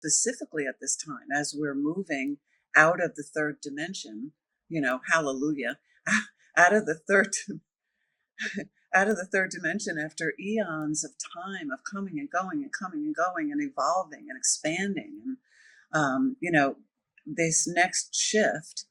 specifically at this time, as we're moving out of the third dimension, hallelujah, out of the third out of the third dimension after eons of time of coming and going and coming and going and evolving and expanding. And, this next shift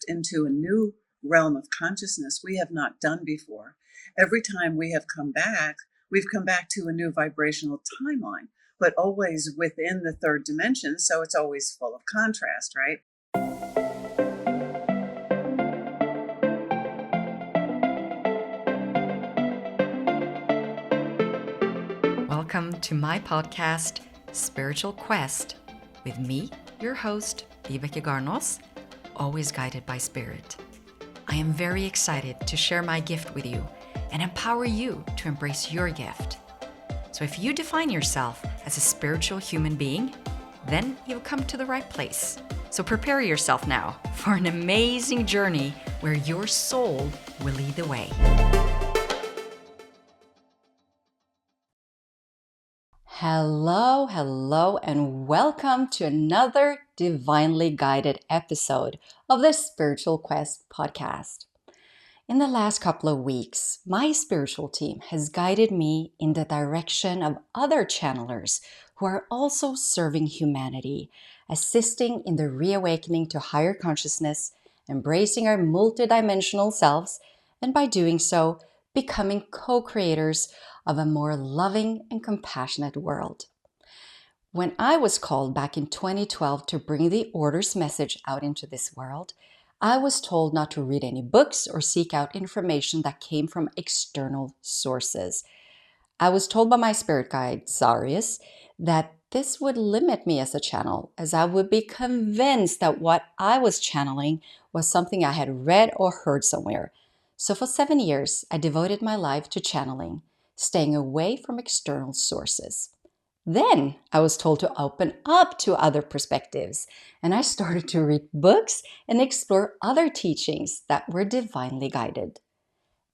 into a new realm of consciousness we have not done before. Every time we have come back, we've come back to a new vibrational timeline, but always within the third dimension. So it's always full of contrast, right? Welcome to my podcast, Spiritual Quest, with me, your host, Vibeke Garnos, always guided by Spirit. I am very excited to share my gift with you and empower you to embrace your gift. So if you define yourself as a spiritual human being, then you've come to the right place. So prepare yourself now for an amazing journey where your soul will lead the way. Hello, and welcome to another divinely guided episode of the Spiritual Quest podcast. In the last couple of weeks, my spiritual team has guided me in the direction of other channelers who are also serving humanity, assisting in the reawakening to higher consciousness, embracing our multidimensional selves, and by doing so, becoming co-creators of a more loving and compassionate world. When I was called back in 2012 to bring the Order's message out into this world, I was told not to read any books or seek out information that came from external sources. I was told by my spirit guide, Zarius, that this would limit me as a channel, as I would be convinced that what I was channeling was something I had read or heard somewhere. So for 7 years, I devoted my life to channeling, staying away from external sources. Then I was told to open up to other perspectives, and I started to read books and explore other teachings that were divinely guided.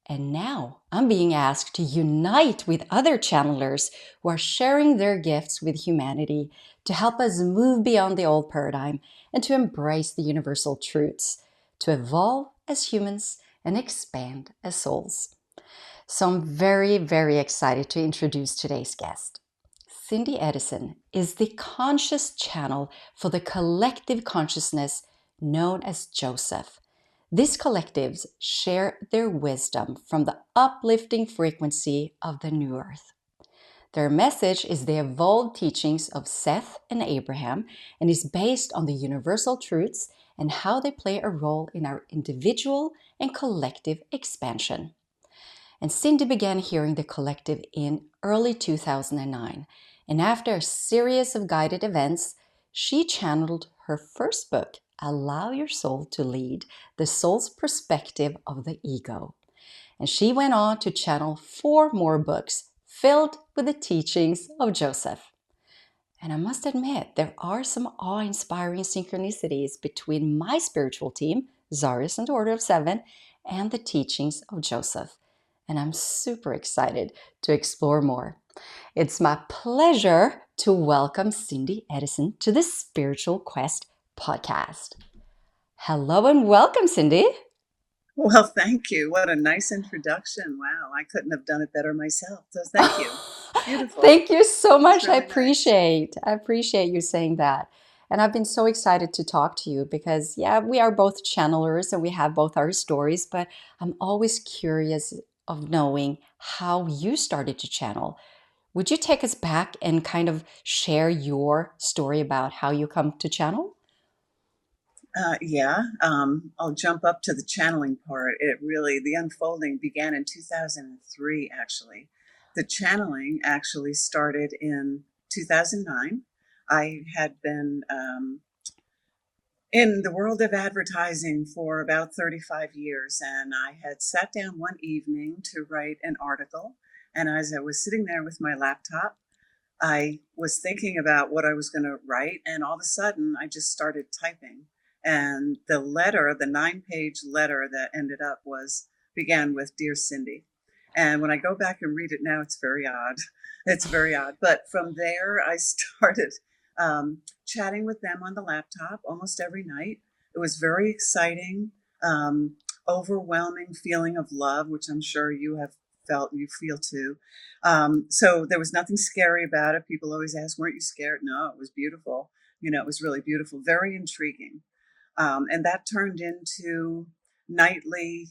And now I'm being asked to unite with other channelers who are sharing their gifts with humanity to help us move beyond the old paradigm and to embrace the universal truths, to evolve as humans and expand as souls. So I'm very, very excited to introduce today's guest. Cindy Edison is the conscious channel for the collective consciousness known as Josef. These collectives share their wisdom from the uplifting frequency of the new earth. Their message is the evolved teachings of Seth and Abraham and is based on the universal truths and how they play a role in our individual and collective expansion. And Cindy began hearing the collective in early 2009. And after a series of guided events, she channeled her first book, Allow Your Soul to Lead, the soul's perspective of the ego. And she went on to channel 4 more books filled with the teachings of Joseph. And I must admit, there are some awe-inspiring synchronicities between my spiritual team, Zarius and the Order of Seven, and the teachings of Joseph. And I'm super excited to explore more. It's my pleasure to welcome Cindy Edison to the Spiritual Quest podcast. Hello and welcome, Cindy. Well, thank you. What a nice introduction. Wow, I couldn't have done it better myself. So thank you. Beautiful. Thank you so much. Really I appreciate you saying that. And I've been so excited to talk to you because, we are both channelers and we have both our stories, but I'm always curious of knowing how you started to channel. Would you take us back and kind of share your story about how you come to channel? I'll jump up to the channeling part. The unfolding began in 2003, actually. The channeling actually started in 2009. I had been in the world of advertising for about 35 years, and I had sat down one evening to write an article. And as I was sitting there with my laptop, I was thinking about what I was going to write, and all of a sudden I just started typing. And the 9-page letter that ended up began with Dear Cindy. And when I go back and read it now, it's very odd. It's very odd. But from there, I started chatting with them on the laptop almost every night. It was very exciting, um, overwhelming feeling of love, which I'm sure you have felt, you feel too. So there was nothing scary about it. People always ask, weren't you scared? No, it was beautiful. It was really beautiful, very intriguing. And that turned into nightly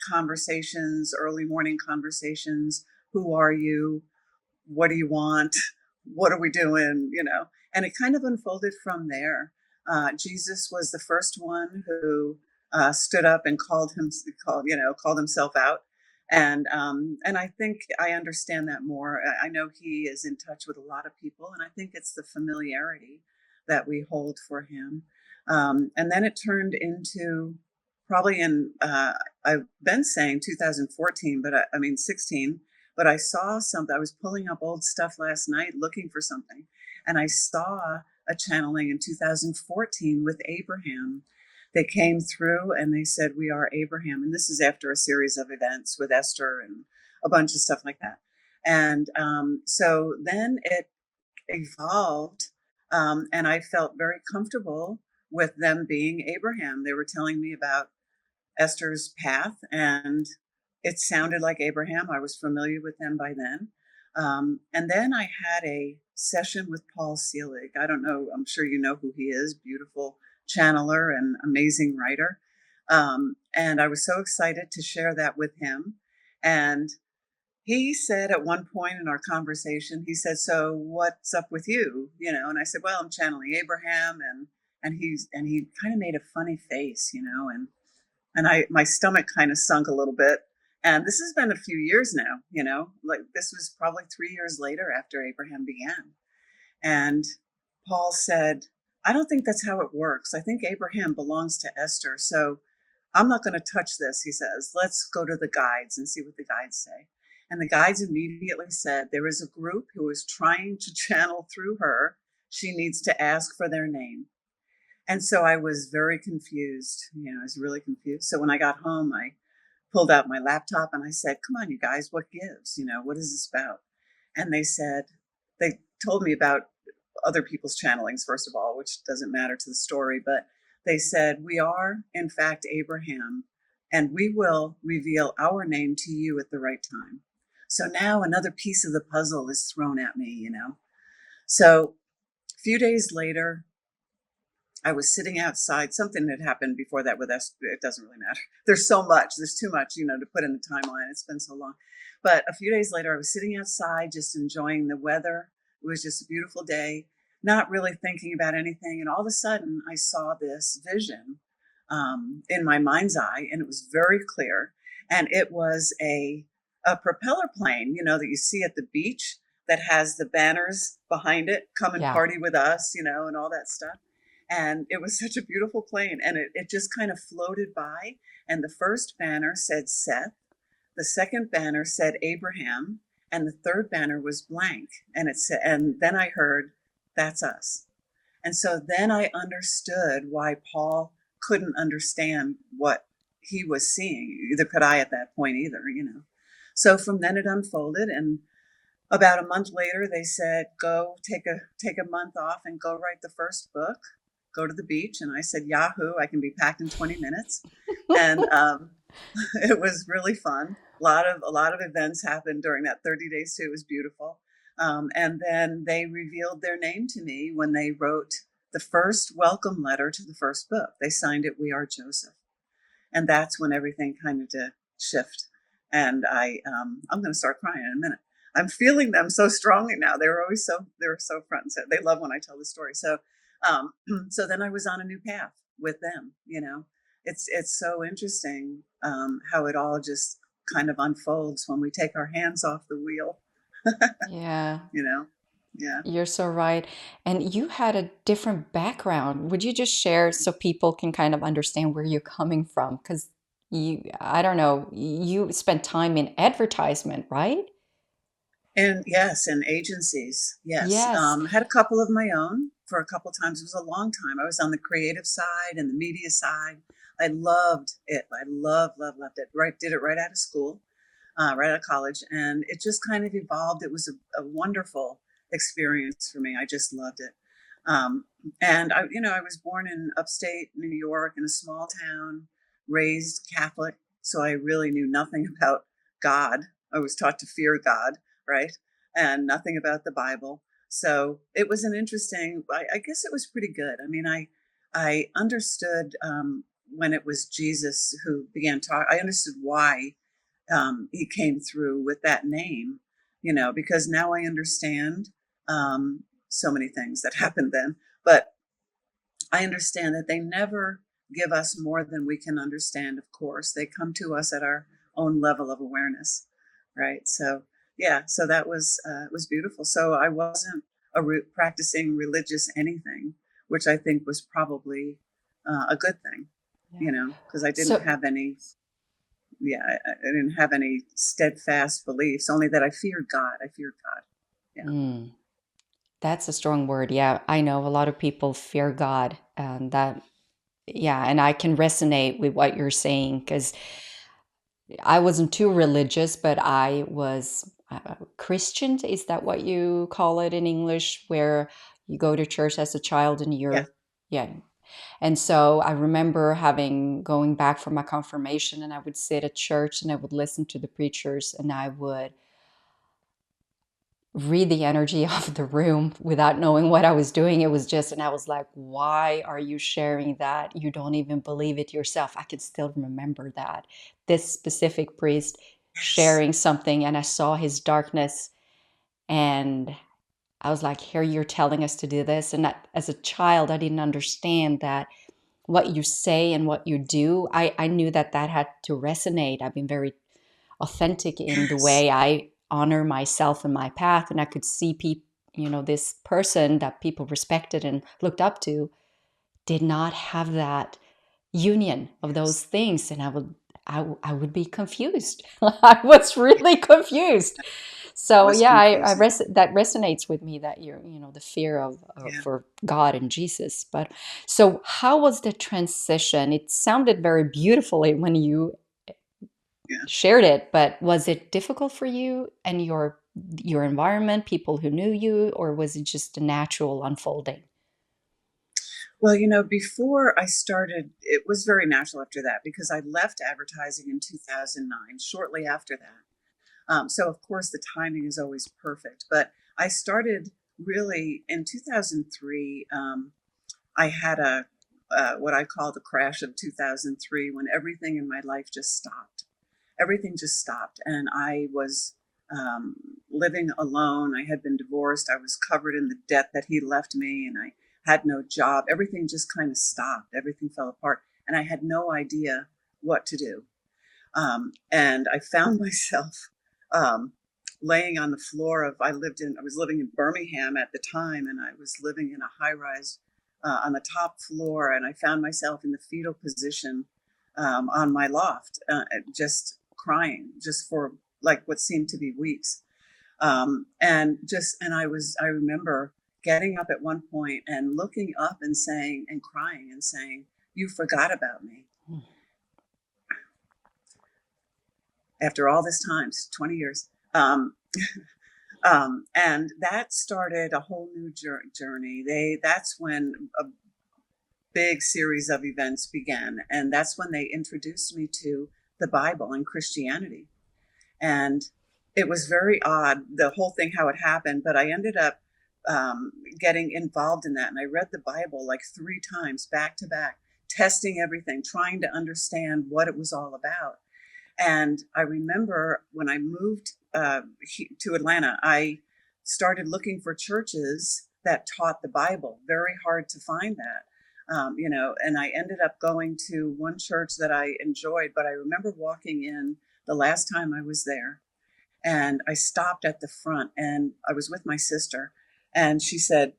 conversations, early morning conversations. Who are you? What do you want? What are we doing? And it kind of unfolded from there. Jesus was the first one who stood up and called himself out. And I think I understand that more. I know he is in touch with a lot of people, and I think it's the familiarity that we hold for him. And then it turned into probably I've been saying 2014, but I mean 16, but I saw something. I was pulling up old stuff last night looking for something, and I saw a channeling in 2014 with Abraham. They came through and they said, "We are Abraham." And this is after a series of events with Esther and a bunch of stuff like that. And so then it evolved, and I felt very comfortable with them being Abraham. They were telling me about Esther's path, and it sounded like Abraham. I was familiar with them by then. And then I had a session with Paul Selig. I don't know, I'm sure you know who he is, beautiful channeler and amazing writer. And I was so excited to share that with him. And he said at one point in our conversation, he said, "So what's up with you?" And I said, "Well, I'm channeling Abraham." And he kind of made a funny face, and my stomach kind of sunk a little bit. And this has been a few years now, like this was probably 3 years later after Abraham began. And Paul said, "I don't think that's how it works. I think Abraham belongs to Esther. So I'm not going to touch this," he says. "Let's go to the guides and see what the guides say." And the guides immediately said, "There is a group who is trying to channel through her. She needs to ask for their name." And so I was very confused. I was really confused. So when I got home, I pulled out my laptop and I said, "Come on, you guys, what gives? What is this about?" And they told me about other people's channelings, first of all, which doesn't matter to the story, but they said, "We are, in fact, Abraham, and we will reveal our name to you at the right time." So now another piece of the puzzle is thrown at me. So a few days later, I was sitting outside. Something had happened before that with us. It doesn't really matter. There's so much. There's too much, to put in the timeline. It's been so long. But a few days later, I was sitting outside, just enjoying the weather. It was just a beautiful day, not really thinking about anything. And all of a sudden, I saw this vision in my mind's eye, and it was very clear. And it was a propeller plane, that you see at the beach that has the banners behind it, "Come and Yeah. party with us," and all that stuff. And it was such a beautiful plane, and it just kind of floated by. And the first banner said Seth, the second banner said Abraham, and the third banner was blank. And then I heard, "That's us." And so then I understood why Paul couldn't understand what he was seeing. Either could I at that point either. So from then it unfolded, and about a month later, they said, "Go take a month off and go write the first book. Go to the beach." And I said, "Yahoo! I can be packed in 20 minutes." And it was really fun. A lot of events happened during that 30 days too. It was beautiful. And then they revealed their name to me when they wrote the first welcome letter to the first book. They signed it, "We are Joseph." And that's when everything kind of did shift. And I'm going to start crying in a minute. I'm feeling them so strongly now. They were so front and center. They love when I tell the story. So, so then I was on a new path with them. It's so interesting how it all just kind of unfolds when we take our hands off the wheel. Yeah. you know, yeah. You're so right. And you had a different background. Would you just share so people can kind of understand where you're coming from? Because I don't know, you spent time in advertisement, right? And yes, and agencies, yes. Yes. Had a couple of my own for a couple of times. It was a long time. I was on the creative side and the media side. I loved it. I loved it. Right, did it right out of school, right out of college, and it just kind of evolved. It was a wonderful experience for me. I just loved it. Um, and I was born in upstate New York in a small town, raised Catholic, so I really knew nothing about God. I was taught to fear God, right? And nothing about the Bible. So it was an interesting. I guess it was pretty good. I mean, I understood when it was Jesus who began talking. I understood why he came through with that name, because now I understand so many things that happened then. But I understand that they never give us more than we can understand, of course. They come to us at our own level of awareness, right? So, yeah, so that was beautiful. So I wasn't practicing religious anything, which I think was probably a good thing, Yeah. because I didn't So, have any yeah, I didn't have any steadfast beliefs, only that I feared God. I feared God. Yeah. mm, that's a strong word. Yeah, I know a lot of people fear God, and that, yeah, and I can resonate with what you're saying because I wasn't too religious, but I was Christian. Is that what you call it in English, where you go to church as a child and Yeah. yeah. And so I remember going back for my confirmation, and I would sit at church and I would listen to the preachers and I would read the energy of the room without knowing what I was doing. It was just, and I was like, why are you sharing that? You don't even believe it yourself. I can still remember that. This specific priest Yes. sharing something, and I saw his darkness, and I was like, here, you're telling us to do this. And as a child, I didn't understand that what you say and what you do, I knew that had to resonate. I've been very authentic in the Yes. way I honor myself and my path. And I could see people, this person that people respected and looked up to did not have that union of those Yes. things. And I would be confused. I was really confused. So Was yeah, confusing. that resonates with me, that the fear of Yeah. for God and Jesus. But so how was the transition? It sounded very beautifully when you Yeah. shared it, but was it difficult for you and your environment, people who knew you, or was it just a natural unfolding? Well, before I started, it was very natural after that because I left advertising in 2009, shortly after that. So, of course, the timing is always perfect. But I started really in 2003. I had what I call the crash of 2003 when everything in my life just stopped. Everything just stopped. And I was um, living alone. I had been divorced. I was covered in the debt that he left me, and I had no job. Everything just kind of stopped. Everything fell apart. And I had no idea what to do. And I found myself um, laying on the floor I was living in Birmingham at the time, and I was living in a high rise on the top floor, and I found myself in the fetal position on my loft, just crying, just for like what seemed to be weeks. I remember getting up at one point and looking up and saying, and crying and saying, "You forgot about me." After all this time, 20 years. And that started a whole new journey. That's when a big series of events began. And that's when they introduced me to the Bible and Christianity. And it was very odd, the whole thing, how it happened, but I ended up getting involved in that. And I read the Bible like 3 times back to back, testing everything, trying to understand what it was all about. And I remember when I moved to Atlanta, I started looking for churches that taught the Bible. Very hard to find that, and I ended up going to one church that I enjoyed. But I remember walking in the last time I was there, and I stopped at the front, and I was with my sister, and she said,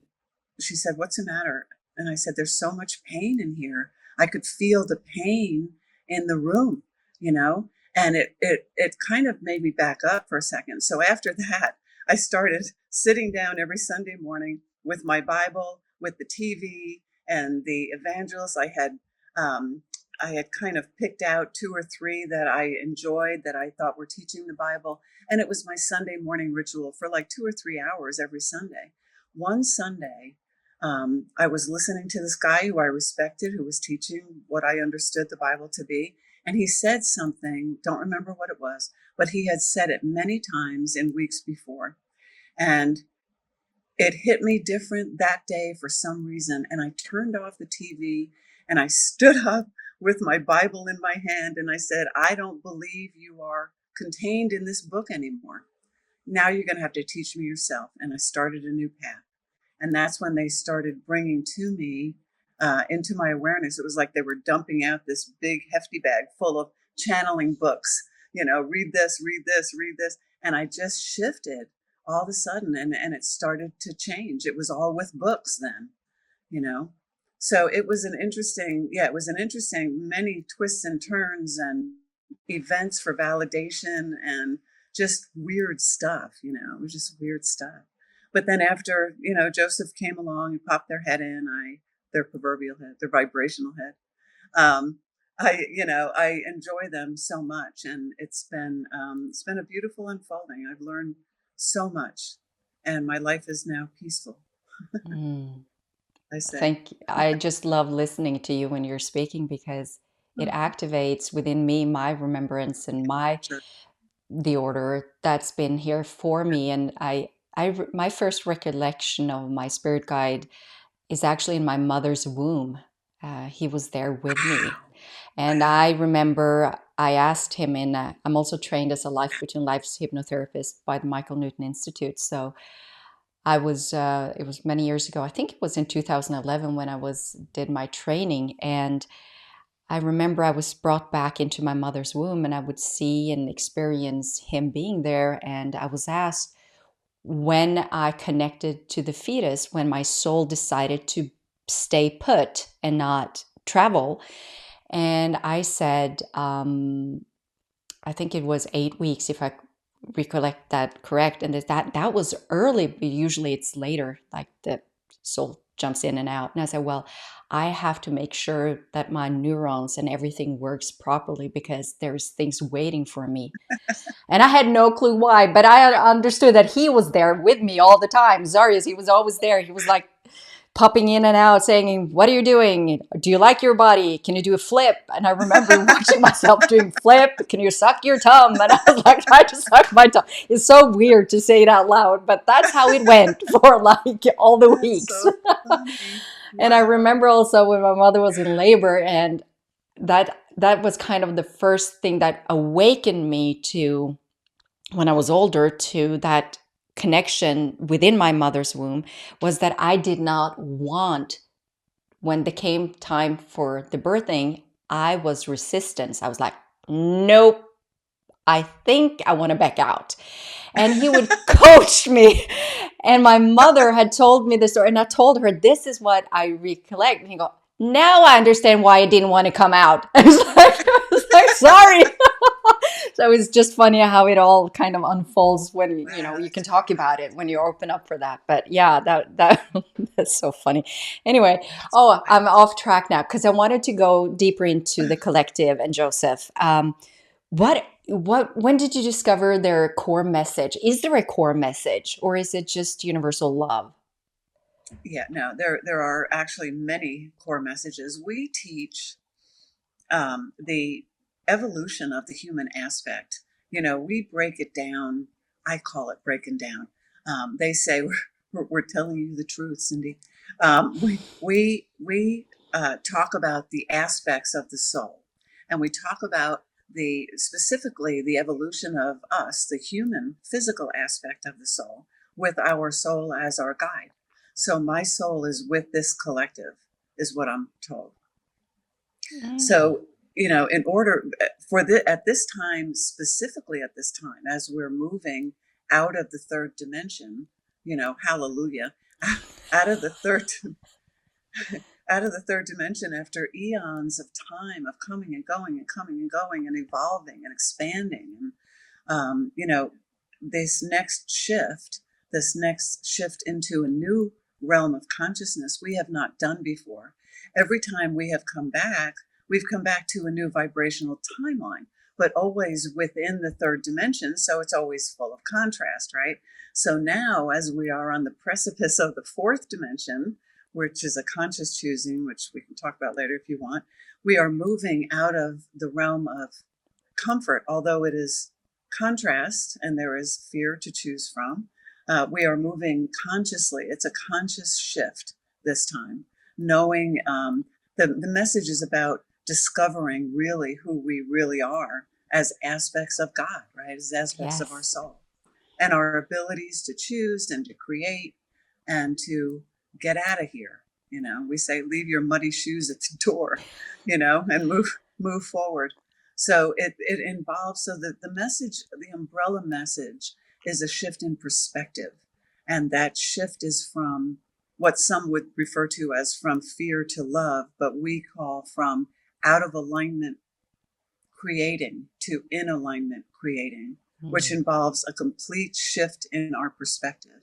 "What's the matter?" And I said, "There's so much pain in here. I could feel the pain in the room, you know?" And it kind of made me back up for a second. So after that, I started sitting down every Sunday morning with my Bible, with the TV and the evangelist. I had I had kind of picked out 2 or 3 that I enjoyed, that I thought were teaching the Bible. And it was my Sunday morning ritual for like 2 or 3 hours every Sunday. One Sunday, I was listening to this guy who I respected, who was teaching what I understood the Bible to be. And he said something, don't remember what it was, but he had said it many times in weeks before. And it hit me different that day for some reason. And I turned off the TV and I stood up with my Bible in my hand and I said, I don't believe you are contained in this book anymore. Now you're going to have to teach me yourself. And I started a new path. And that's when they started bringing to me into my awareness. It was like they were dumping out this big hefty bag full of channeling books. Read this, read this, read this. And I just shifted all of a sudden, and it started to change. It was all with books then, you know. So it was an interesting, many twists and turns and events for validation and just weird stuff, it was just weird stuff. But then after, Joseph came along and popped their head in, their proverbial head, their vibrational head. I enjoy them so much, and it's been a beautiful unfolding. I've learned so much, and my life is now peaceful. Mm. I say. I just love listening to you when you're speaking, because it activates within me my remembrance and Sure. the order that's been here for me. And my first recollection of my spirit guide is actually in my mother's womb. He was there with me. And Wow. I remember I asked him I'm also trained as a life between lives hypnotherapist by the Michael Newton Institute. So it was many years ago. I think it was in 2011 when I did my training. And I remember I was brought back into my mother's womb and I would see and experience him being there. And I was asked when I connected to the fetus, when my soul decided to stay put and not travel. And I said, I think it was 8 weeks, if I recollect that correct. And that was early. Usually it's later, like the soul jumps in and out. And I said, well, I have to make sure that my neurons and everything works properly, because there's things waiting for me. And I had no clue why, but I understood that he was there with me all the time. Zarius, he was always there. He was like popping in and out saying, what are you doing? Do you like your body? Can you do a flip? And I remember watching myself doing flip. Can you suck your thumb? And I was like, trying to suck my thumb. It's so weird to say it out loud, but that's how it went for like all the That's weeks. so funny. And I Wow. remember also when my mother was in labor, and that was kind of the first thing that awakened me to, when I was older, to that connection within my mother's womb, was that I did not want, when it came time for the birthing, I was resistant. I was like, nope, I think I want to back out. And he would coach me. And my mother had told me the story, and I told her, this is what I recollect. And he go, now I understand why I didn't want to come out. I was like, sorry. So it's just funny how it all kind of unfolds when Wow, you can that's talk about it when you open up for that. But yeah, that that's so funny. Anyway, wow. I'm off track now because I wanted to go deeper into the collective and Joseph. When did you discover their core message? Is there a core message, or is it just universal love? Yeah, no, there are actually many core messages. We teach the evolution of the human aspect. We break it down. I call it breaking down. They say we're telling you the truth, Cindy. We talk about the aspects of the soul, and we talk about specifically the evolution of us, the human physical aspect of the soul, with our soul as our guide. So my soul is with this collective, is what I'm told. Mm. So, in order for at this time, specifically at this time, as we're moving out of the third dimension, hallelujah, out of the third, out of the third dimension after eons of time of coming and going and coming and going and evolving and expanding. And, this next shift into a new realm of consciousness we have not done before. Every time we have come back, we've come back to a new vibrational timeline, but always within the third dimension. So it's always full of contrast, right? So now, as we are on the precipice of the fourth dimension, which is a conscious choosing, which we can talk about later if you want, we are moving out of the realm of comfort, although it is contrast and there is fear to choose from. We are moving consciously. It's a conscious shift this time, knowing the message is about discovering really who we really are as aspects of God, right? As aspects of our Yes. soul and our abilities to choose and to create and to get out of here. We say, leave your muddy shoes at the door, and move forward. So it involves, so that the message, the umbrella message is a shift in perspective. And that shift is from what some would refer to as from fear to love, but we call from out of alignment creating to in alignment creating, which involves a complete shift in our perspective.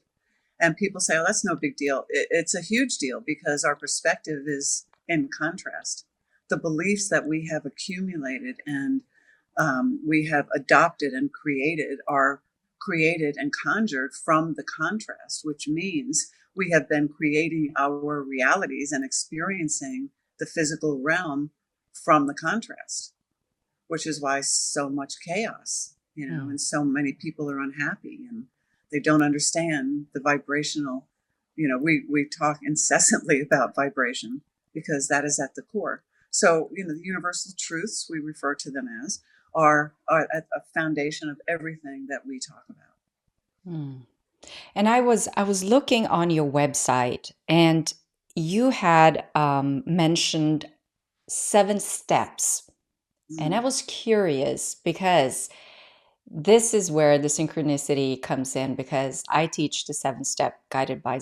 And people say, oh, that's no big deal. It's a huge deal because our perspective is in contrast. The beliefs that we have accumulated and we have adopted and created are created and conjured from the contrast, which means we have been creating our realities and experiencing the physical realm from the contrast, which is why so much chaos, and so many people are unhappy and they don't understand the vibrational, we talk incessantly about vibration because that is at the core. So, the universal truths, we refer to them as, are at a foundation of everything that we talk about. And I was looking on your website, and you had mentioned 7 steps, and I Mm. was curious because this is where the synchronicity comes in, because I teach the 7 step guided by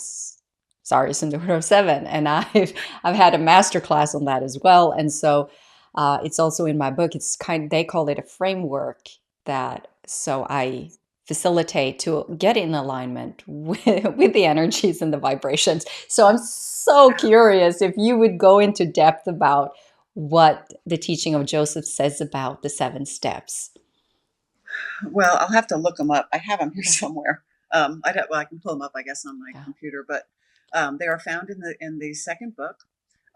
Saris and the Order of Seven, and I've had a master class on that as well, and so it's also in my book. It's they call it a framework that so I facilitate to get in alignment with the energies and the vibrations. So I'm so curious if you would go into depth about what the teaching of Joseph says about the 7 steps. Well, I'll have to look them up. I have them here Okay. somewhere. I can pull them up, I guess, on my Yeah. computer, but they are found in the second book.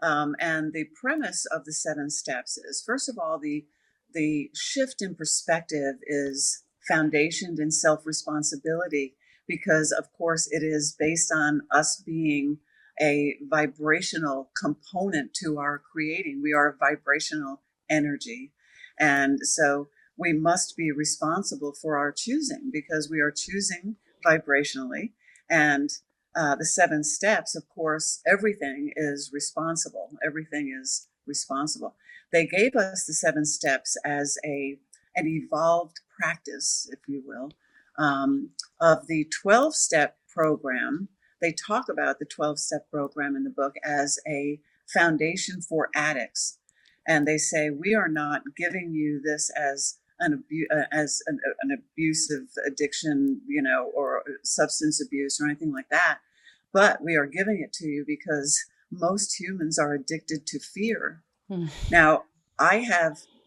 And the premise of the 7 steps is, first of all, the shift in perspective is foundationed in self-responsibility because, of course, it is based on us being a vibrational component to our creating. We are a vibrational energy. And so we must be responsible for our choosing because we are choosing vibrationally. And the 7 steps, of course, everything is responsible. Everything is responsible. They gave us the 7 steps as an evolved practice, if you will, of the 12-step program. They talk about the 12-step program in the book as a foundation for addicts. And they say, we are not giving you this as an abusive addiction, or substance abuse or anything like that. But we are giving it to you because most humans are addicted to fear. Mm. Now,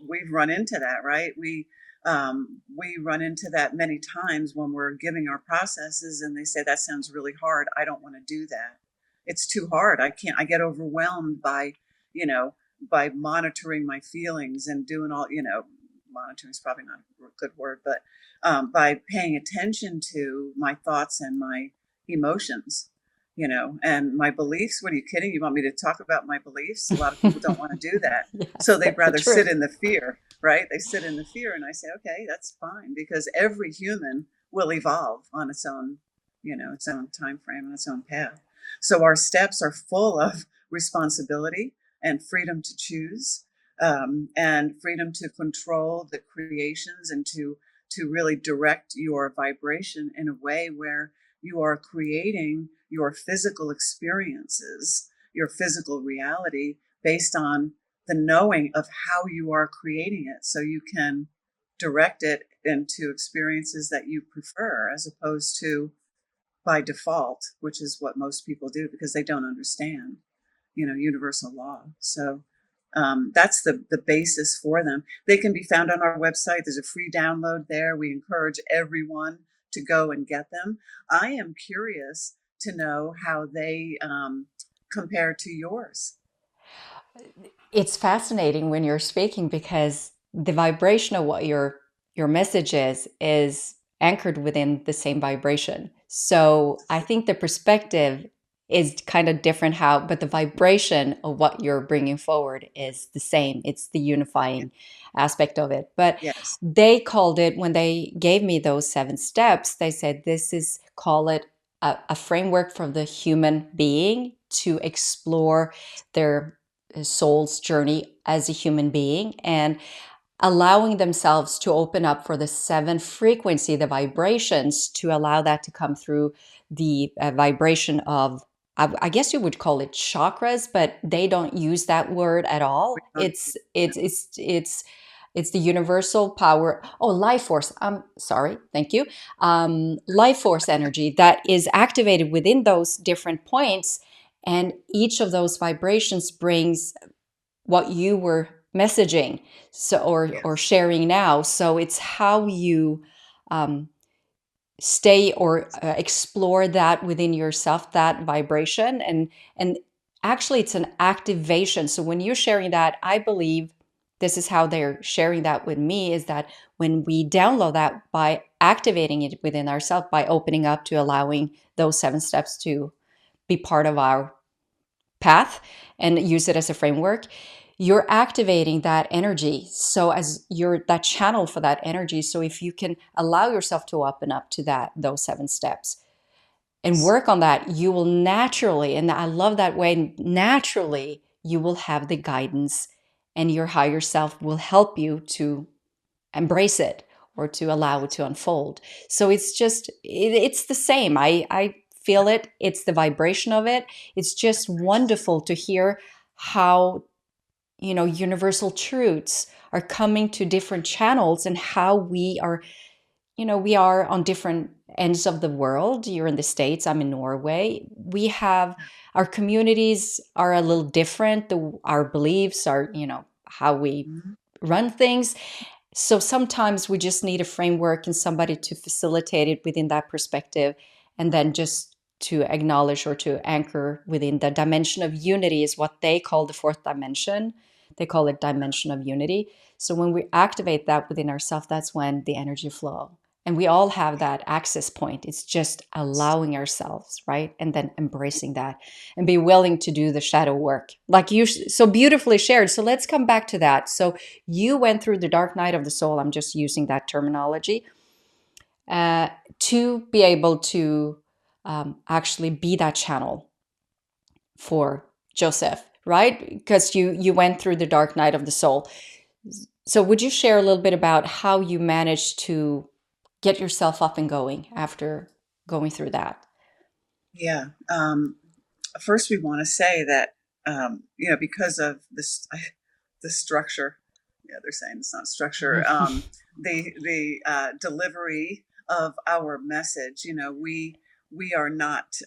we've run into that, right? We run into that many times when we're giving our processes and they say, that sounds really hard. I don't want to do that. It's too hard. I get overwhelmed by monitoring my feelings and doing all, monitoring is probably not a good word, but by paying attention to my thoughts and my emotions, and my beliefs. What are you kidding? You want me to talk about my beliefs? A lot of people don't want to do that. Yes, So they'd that's the rather sit truth. in the fear, right? They sit in the fear. And I say, okay, that's fine because every human will evolve on its own, its own time frame and its own path. So our steps are full of responsibility and freedom to choose, and freedom to control the creations and to really direct your vibration in a way where you are creating your physical experiences, your physical reality based on the knowing of how you are creating it so you can direct it into experiences that you prefer as opposed to by default, which is what most people do because they don't understand, universal law. So That's the basis for them. They can be found on our website. There's a free download there. We encourage everyone to go and get them. I am curious to know how they compare to yours. It's fascinating when you're speaking because the vibration of what your message is anchored within the same vibration. So I think the perspective is kind of different how, but the vibration of what you're bringing forward is the same. It's the unifying aspect of it. But Yes. they called it, when they gave me those 7 steps, they said this is, call it a framework for the human being to explore their soul's journey as a human being, and allowing themselves to open up for the 7 frequency, the vibrations, to allow that to come through the vibration of, I guess you would call it chakras, but they don't use that word at We all. don't- It's the universal power. Oh, life force. Sorry. Thank you. Life force energy that is activated within those different points. And each of those vibrations brings what you were messaging, so, or Yes. sharing now. So it's how you um, stay or explore that within yourself, that vibration. And actually it's an activation. So when you're sharing that, I believe this is how they're sharing that with me, is that when we download that, by activating it within ourselves, by opening up to allowing those 7 steps to be part of our path and use it as a framework, you're activating that energy. So as you're that channel for that energy, so if you can allow yourself to open up to that, those 7 steps, and work on that, you will naturally, and I love that way, naturally you will have the guidance, and your higher self will help you to embrace it or to allow it to unfold. So it's just it's the same. I feel it. It's the vibration of it. It's just wonderful to hear how, universal truths are coming to different channels, and how we are on different ends of the world. You're in the States, I'm in Norway. We have, our communities are a little different. Our beliefs are, how we Mhm. run things. So sometimes we just need a framework and somebody to facilitate it within that perspective, and then just to acknowledge or to anchor within the dimension of unity, is what they call the 4th dimension. They call it dimension of unity. So when we activate that within ourselves, that's when the energy flow. And we all have that access point. It's just allowing ourselves, right? And then embracing that, and be willing to do the shadow work, like you so beautifully shared. So let's come back to that. So you went through the dark night of the soul. I'm just using that terminology uh, to be able to actually be that channel for Joseph, right? Because you went through the dark night of the soul. So would you share a little bit about how you managed to get yourself up and going after going through that? Yeah. First, we want to say that because of this, the structure. Yeah, they're saying it's not structure. The delivery of our message. We are not.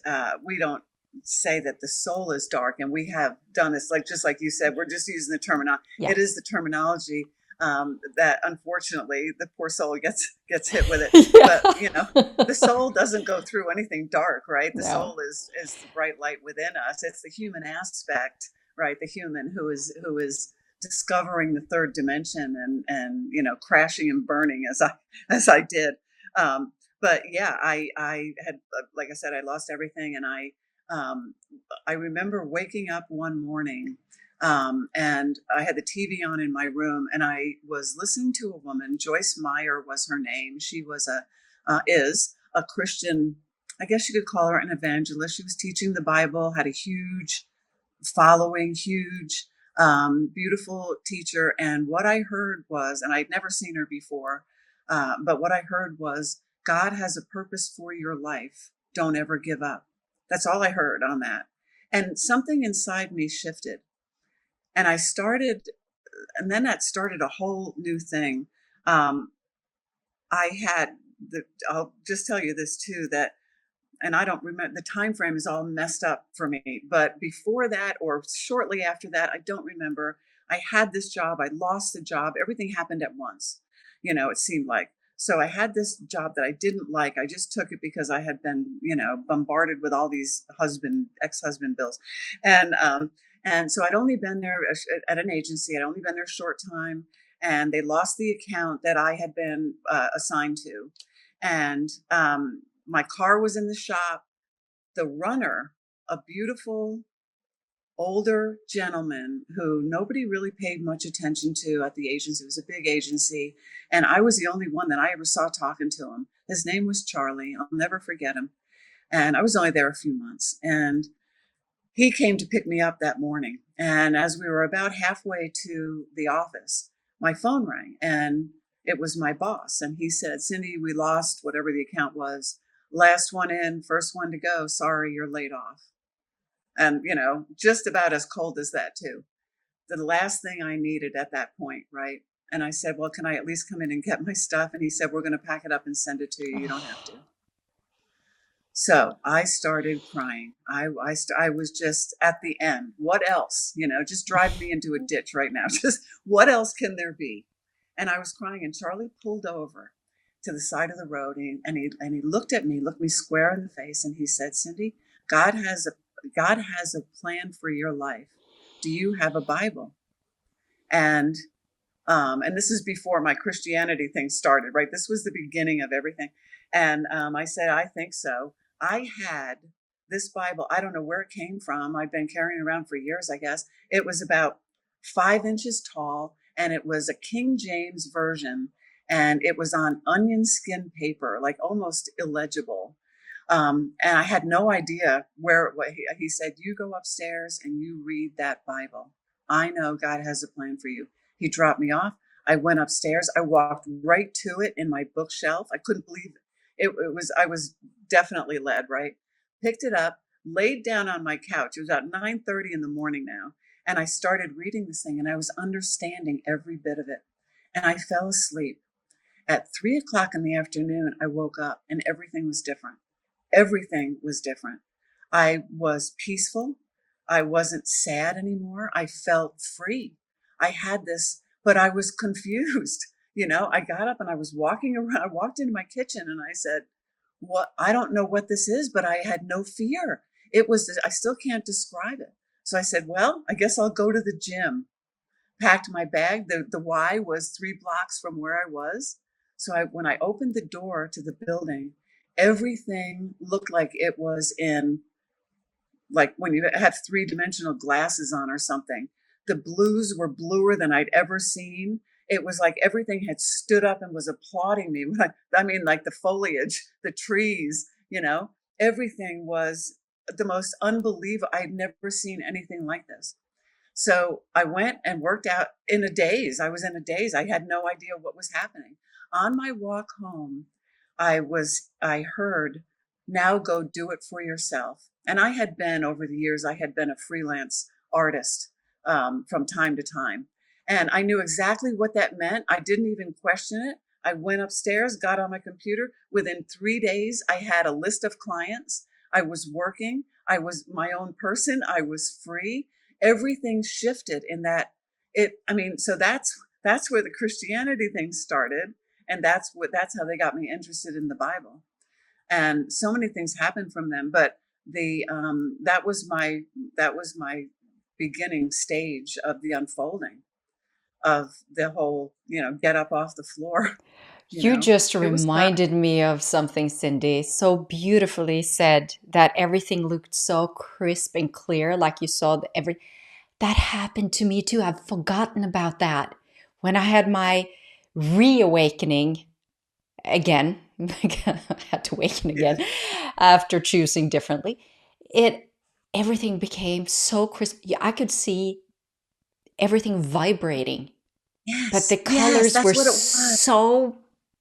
We don't say that the soul is dark, and we have done this just like you said. We're just using the terminology. Yeah. It is the terminology that unfortunately the poor soul gets hit with it. But Yeah. the soul doesn't go through anything dark, right? The No. soul is the bright light within us. It's the human aspect, right? The human who is discovering the third dimension and crashing and burning as I did. But yeah, I had, like I said, I lost everything, and I remember waking up one morning, and I had the TV on in my room, and I was listening to a woman. Joyce Meyer was her name. She was is a Christian. I guess you could call her an evangelist. She was teaching the Bible, had a huge following, huge, beautiful teacher. And what I heard was, and I'd never seen her before, but what I heard was, God has a purpose for your life. Don't ever give up. That's all I heard on that. And something inside me shifted. And I started, and then that started a whole new thing. Um, I had I'll just tell you this too, that, and I don't remember, the time frame is all messed up for me, but before that or shortly after that, I don't remember. I had this job, I lost the job, everything happened at once, it seemed like. So I had this job that I didn't like. I just took it because I had been, bombarded with all these ex-husband bills. And so I'd only been there at an agency. I'd only been there a short time, and they lost the account that I had been assigned to. And my car was in the shop. The runner, a beautiful older gentleman who nobody really paid much attention to at the agency. It was a big agency, and I was the only one that I ever saw talking to him. His name was Charlie. I'll never forget him. And I was only there a few months. And he came to pick me up that morning. And as we were about halfway to the office, my phone rang, and it was my boss. And he said, "Cindy, we lost whatever the account was. Last one in, first one to go. Sorry, you're laid off." And, just about as cold as that, too. The last thing I needed at that point, right? And I said, "Well, can I at least come in and get my stuff?" And he said, "We're going to pack it up and send it to you. You don't have to." So I started crying. I was just at the end. What else? Just drive me into a ditch right now. Just what else can there be? And I was crying, and Charlie pulled over to the side of the road, and he looked at me, looked me square in the face, and he said, "Cindy, God has a plan for your life. Do you have a Bible?" And this is before my Christianity thing started, right? This was the beginning of everything. And I said, "I think so." I had this Bible. I don't know where it came from. I've been carrying it around for years, I guess. It was about 5 inches tall, and it was a King James version, and it was on onion skin paper, like almost illegible. And I had no idea he said, "You go upstairs and you read that Bible. I know God has a plan for you." He dropped me off. I went upstairs. I walked right to it in my bookshelf. I couldn't believe it. I was definitely led, right? Picked it up, laid down on my couch. It was about 9:30 in the morning now. And I started reading this thing, and I was understanding every bit of it. And I fell asleep. At 3 o'clock in the afternoon, I woke up, and everything was different. Everything was different. I was peaceful. I wasn't sad anymore. I felt free. I had this, but I was confused. I got up and I was walking around. I walked into my kitchen and I said, "What? I don't know what this is," but I had no fear. I still can't describe it. So I said, "Well, I guess I'll go to the gym." Packed my bag. The Y was 3 blocks from where I was. So when I opened the door to the building, everything looked like it was in, like when you have 3-dimensional glasses on or something. The blues were bluer than I'd ever seen. It was like everything had stood up and was applauding me. I mean, like the foliage, the trees, everything was the most unbelievable. I'd never seen anything like this. So I went and worked out in a daze. I was in a daze. I had no idea what was happening. On my walk home, I heard, "Now go do it for yourself." And over the years, I had been a freelance artist from time to time. And I knew exactly what that meant. I didn't even question it. I went upstairs, got on my computer. Within 3 days, I had a list of clients. I was working. I was my own person. I was free. Everything shifted in that. So that's where the Christianity thing started. And that's how they got me interested in the Bible. And so many things happened from them. But that was my beginning stage of the unfolding of the whole, get up off the floor. You just It was tough. reminded me of something, Cindy. So beautifully said that everything looked so crisp and clear, like you saw every. That happened to me too. I've forgotten about that. When I had my reawakening again, I had to awaken again Yes. after choosing differently. It Everything became so crisp. Yeah, I could see everything vibrating, but the Yes. Yes. colors were That's what it was. so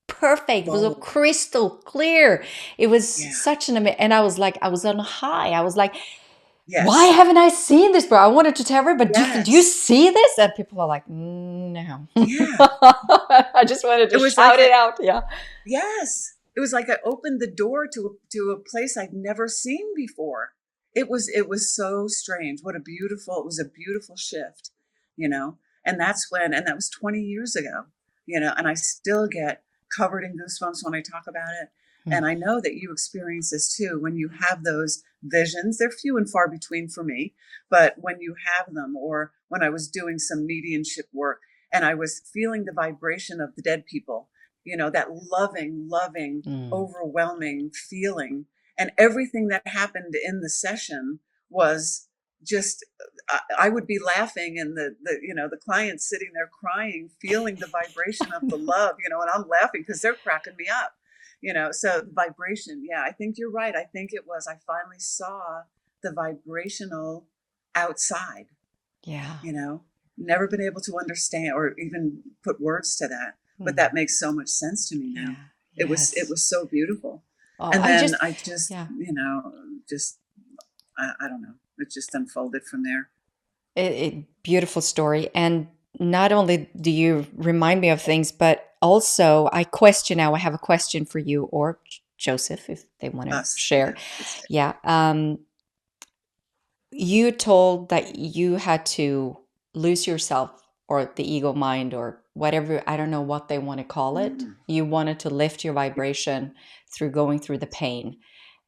perfect. It was so Bold. crystal clear. It was Yeah. such an amazing, and I was like, I was on a high. I was like, why Yes. haven't I seen this, bro? I wanted to tell everybody, do you Yes. see this? And people are like, no. Yeah. I just wanted It to was like shout it out. Yeah. yes. It was like I opened the door to a place I'd never seen before. It was so strange. It was a beautiful shift, you know. And that was 20 years ago, and I still get covered in goosebumps when I talk about it. Mm. And I know that you experience this too when you have those visions. They're few and far between for me, but when you have them, or when I was doing some mediumship work and I was feeling the vibration of the dead people, that loving, Mm. overwhelming feeling. And everything that happened in the session was just, I would be laughing, and the client's sitting there crying, feeling the vibration of the love, and I'm laughing because they're cracking me up. So the vibration, yeah, I think you're right. I think it was, I finally saw the vibrational outside, Yeah. never been able to understand or even put words to that, but Mm. that makes so much sense to me now. Yeah. It Yes. was so beautiful. Oh, And I then just, I just, yeah. just, I don't know, it just unfolded from there. Beautiful story. And not only do you remind me of things, but also I question now. I have a question for you or Joseph if they want to Us, share. yeah, it's, Yeah. You told that you had to lose yourself or the ego mind or whatever. I don't know what they want to call it. mm, You wanted to lift your vibration through going through the pain.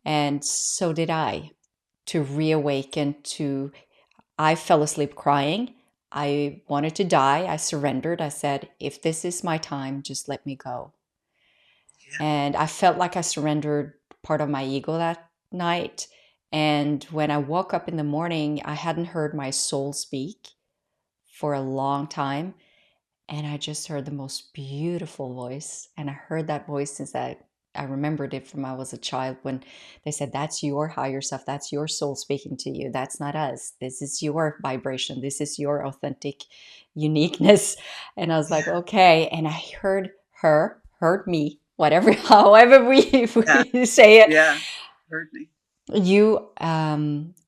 And so did I, to reawaken to I fell asleep crying. I wanted to die. I surrendered. I said, if this is my time, just let me go. yeah, And I felt like I surrendered part of my ego that night. And when I woke up in the morning, I hadn't heard my soul speak for a long time. And I just heard the most beautiful voice. And I heard that voice since I remembered it from I was a child when they said, that's your higher self. That's your soul speaking to you. That's not us. This is your vibration. This is your authentic uniqueness. And I was like, yeah, okay. And I heard her, heard me, whatever, however yeah, we say it. yeah, heard me. You,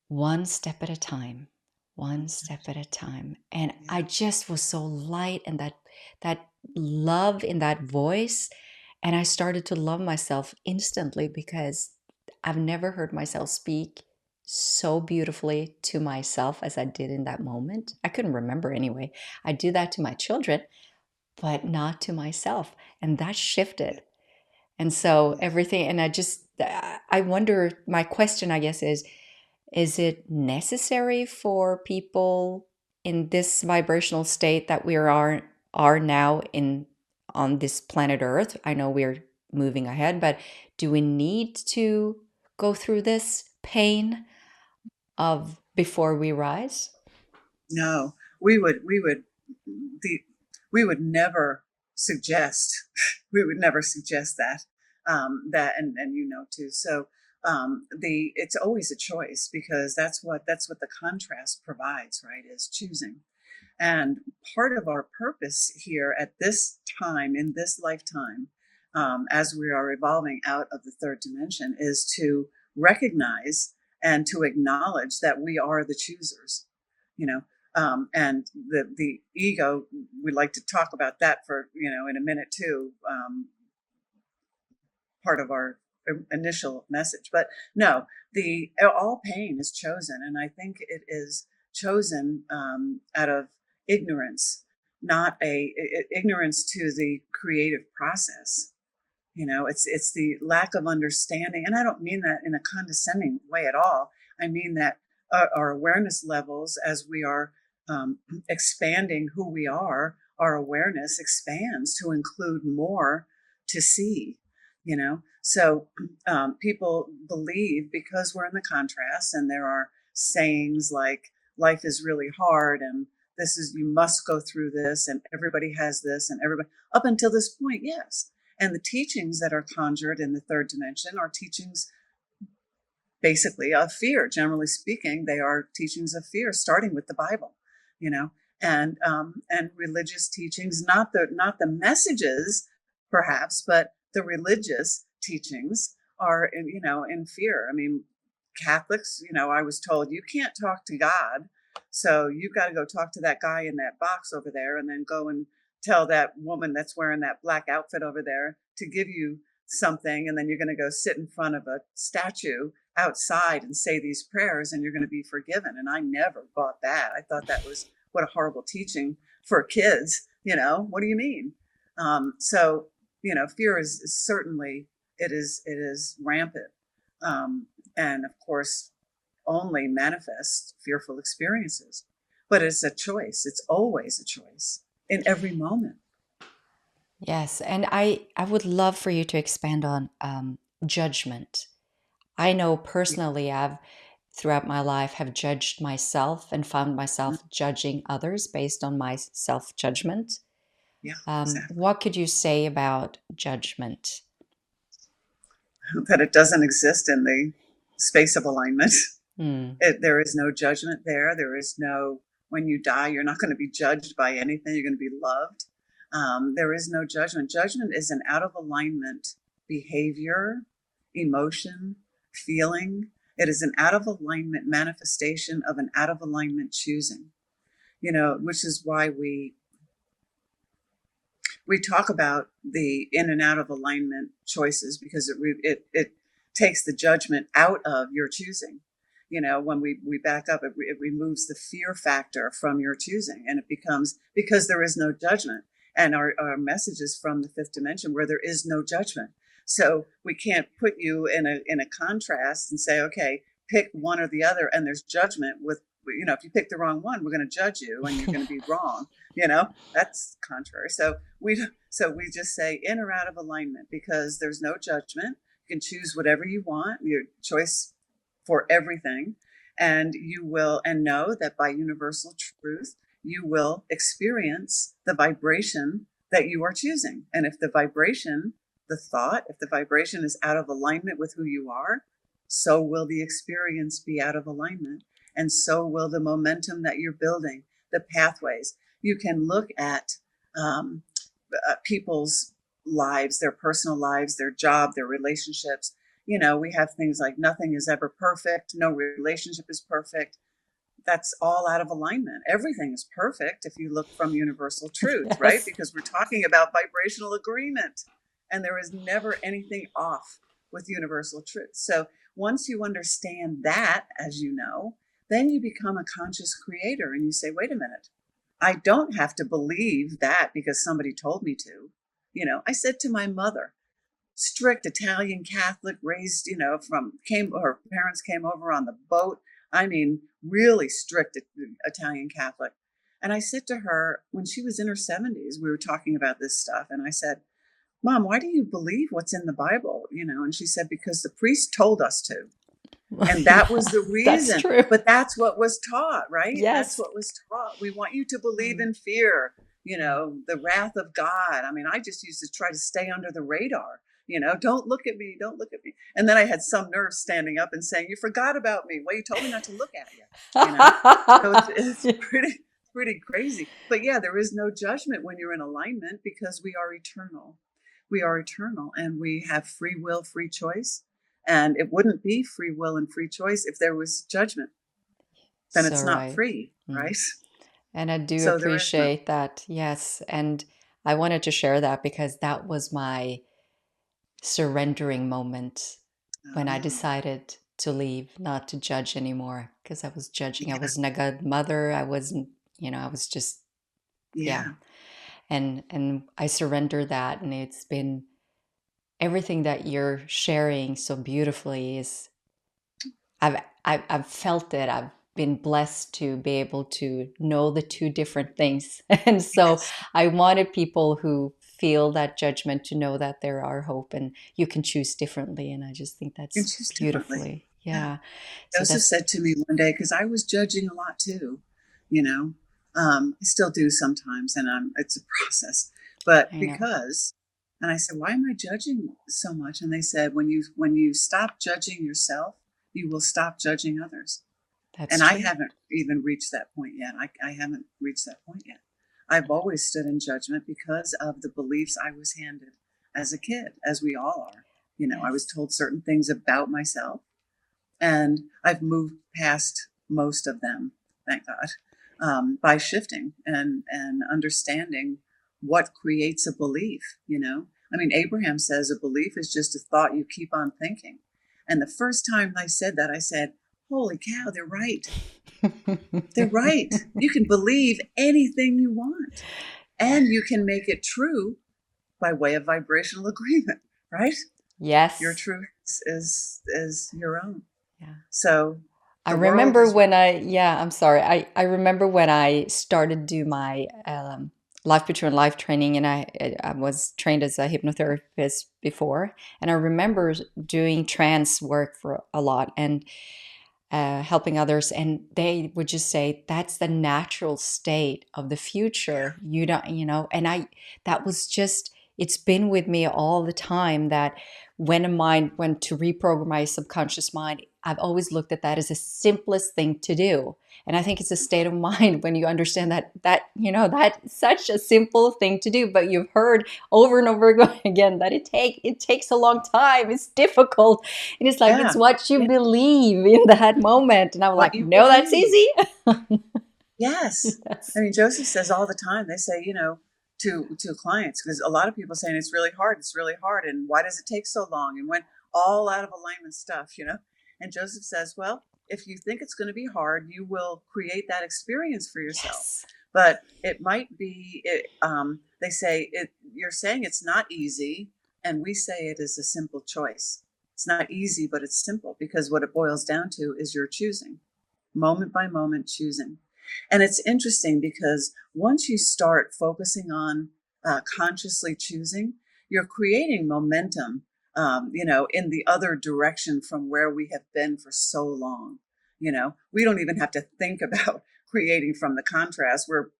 one step at a time, one step at a time. And I Yeah, just was so light and that love in that voice. And I started to love myself instantly because I've never heard myself speak so beautifully to myself as I did in that moment. I couldn't remember anyway. I do that to my children, but not to myself. And that yeah, shifted. And so yeah. everything, and I wonder, my question, I guess, is it necessary for people in this vibrational state that are now in on this planet Earth? I know we're moving ahead, but do we need to go through this pain of before we rise? No, the we would never suggest we would never suggest that, that, and too. So the it's always a choice, because that's what the contrast provides, right? Is choosing. And part of our purpose here at this time, in this lifetime, as we are evolving out of the third dimension, is to recognize and to acknowledge that we are the choosers. You know, and the ego. We'd like to talk about that for in a minute too. Part of our initial message, but no, the all pain is chosen, and I think it is chosen out of ignorance, not ignorance to the creative process. It's the lack of understanding, and I don't mean that in a condescending way at all. I mean that our awareness levels, as we are expanding who we are, our awareness expands to include more to see. So people believe, because we're in the contrast, and there are sayings like life is really hard, and this is, you must go through this, and everybody has this, and everybody, up until this point, yes. And the teachings that are conjured in the third dimension are teachings basically of fear. Generally speaking, they are teachings of fear, starting with the Bible, you know, and religious teachings, not the messages, perhaps, but the religious teachings are in fear. I mean, Catholics, I was told you can't talk to God, so you've got to go talk to that guy in that box over there, and then go and tell that woman that's wearing that black outfit over there to give you something, and then you're going to go sit in front of a statue outside and say these prayers, and you're going to be forgiven. And I never bought that. I thought that was, what a horrible teaching for kids, what do you mean? So, fear is certainly, it is rampant. And of course, only manifest fearful experiences. But it's a choice. It's always a choice in every moment. Yes, and I would love for you to expand on judgment. I know personally I've throughout my life have judged myself and found Yeah, myself judging others based on my self-judgment. yeah, exactly. What could you say about judgment? That it doesn't exist in the space of alignment. Hmm. There is no judgment there. There is no, when you die, you're not going to be judged by anything. You're going to be loved. There is no judgment. Judgment is an out of alignment behavior, emotion, feeling. It is an out of alignment manifestation of an out of alignment choosing, which is why we talk about the in and out of alignment choices, because it takes the judgment out of your choosing. When we back up, it removes the fear factor from your choosing, and it becomes, because there is no judgment. And our message is from the fifth dimension, where there is no judgment. So we can't put you in a contrast and say, okay, pick one or the other, and there's judgment with, if you pick the wrong one, we're going to judge you and you're going to be wrong. That's contrary. So we just say in or out of alignment, because there's no judgment. You can choose whatever you want, your choice for everything. And you will, and know that by universal truth, you will experience the vibration that you are choosing. And if the vibration, if the vibration is out of alignment with who you are, so will the experience be out of alignment. And so will the momentum that you're building, the pathways. You can look at people's lives, their personal lives, their job, their relationships. We have things like nothing is ever perfect, no relationship is perfect. That's all out of alignment. Everything is perfect if you look from universal truth, right? Yes. Because we're talking about vibrational agreement, and there is never anything off with universal truth. So once you understand that, as you know, then you become a conscious creator and you say, wait a minute, I don't have to believe that because somebody told me to. I said to my mother, strict Italian Catholic, raised, her parents came over on the boat. I mean, really strict Italian Catholic. And I said to her, when she was in her 70s, we were talking about this stuff. And I said, Mom, why do you believe what's in the Bible? And she said, because the priest told us to. And that was the That's reason. true. But that's what was taught, right? That's Yes. what was taught. We want you to believe Mm. in fear, the wrath of God. I mean, I just used to try to stay under the radar. Don't look at me, don't look at me. And then I had some nerve standing up and saying, you forgot about me. Well, you told me not to look at you, you know? So it's pretty crazy. But yeah, there is no judgment when you're in alignment, because we are eternal. We are eternal, and we have free will, free choice. And it wouldn't be free will and free choice if there was judgment. Then So it's not right. free, Mm. right? And I do So there is none. appreciate that. Yes. And I wanted to share that because that was my surrendering moment when I Oh, decided to leave, not to judge anymore, because I was judging. I yeah, wasn't a good mother. I wasn't, I was just, yeah. yeah. And I surrendered that, and it's been everything that you're sharing so beautifully is I've felt it. I've been blessed to be able to know the two different things. And so Yes. I wanted people who feel that judgment to know that there are hope and you can choose differently. And I just think You that's choose differently. beautifully. Yeah. Yeah. So Joseph that's, said to me one day, because I was judging a lot too, you know, I still do sometimes, and it's a process. But I know. and I said, why am I judging so much? And they said, when you stop judging yourself, you will stop judging others. That's And I true. haven't even reached that point yet. I haven't reached that point yet. I've always stood in judgment because of the beliefs I was handed as a kid, as we all are. I was Yes. told certain things about myself, and I've moved past most of them, thank God, by shifting and understanding what creates a belief. I mean, Abraham says a belief is just a thought you keep on thinking. And the first time I said that, I said, holy cow, they're right. They're right. You can believe anything you want, and you can make it true by way of vibrational agreement, right? Your Yes. truth is your own. Yeah. So I the world remember is when I'm sorry. I remember when I started do my life between life training, and I was trained as a hypnotherapist before, and I remember doing trance work for a lot and helping others, and they would just say that's the natural state of the future. You don't, and that was just, it's been with me all the time that when a mind went to reprogram my subconscious mind, I've always looked at that as the simplest thing to do. And I think it's a state of mind when you understand that's such a simple thing to do, but you've heard over and over again that it takes a long time. It's difficult. And it's like, it's yeah, what you yeah, believe in that moment. And I'm what like, you no, that's believe. easy. Yes. I Yes. mean, Joseph says all the time, they say, to clients, because a lot of people saying it's really hard. And why does it take so long? And when all out of alignment stuff. And Joseph says, well, if you think it's going to be hard, you will create that experience for yourself. Yes. But it might be, they say, you're saying it's not easy. And we say it is a simple choice. It's not easy, but it's simple because what it boils down to is your choosing, moment by moment choosing. And it's interesting because once you start focusing on consciously choosing, you're creating momentum, in the other direction from where we have been for so long. We don't even have to think about creating from the contrast. We're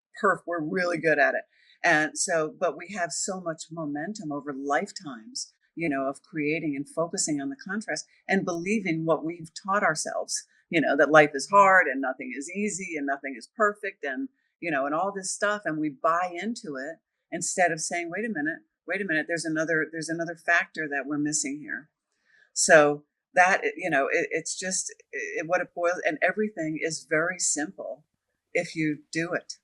really good at it. And so, but we have so much momentum over lifetimes, of creating and focusing on the contrast and believing what we've taught ourselves, that life is hard and nothing is easy and nothing is perfect and all this stuff. And we buy into it instead of saying, wait a minute, there's another factor that we're missing here. So that, it's just what it boils, and everything is very simple if you do it.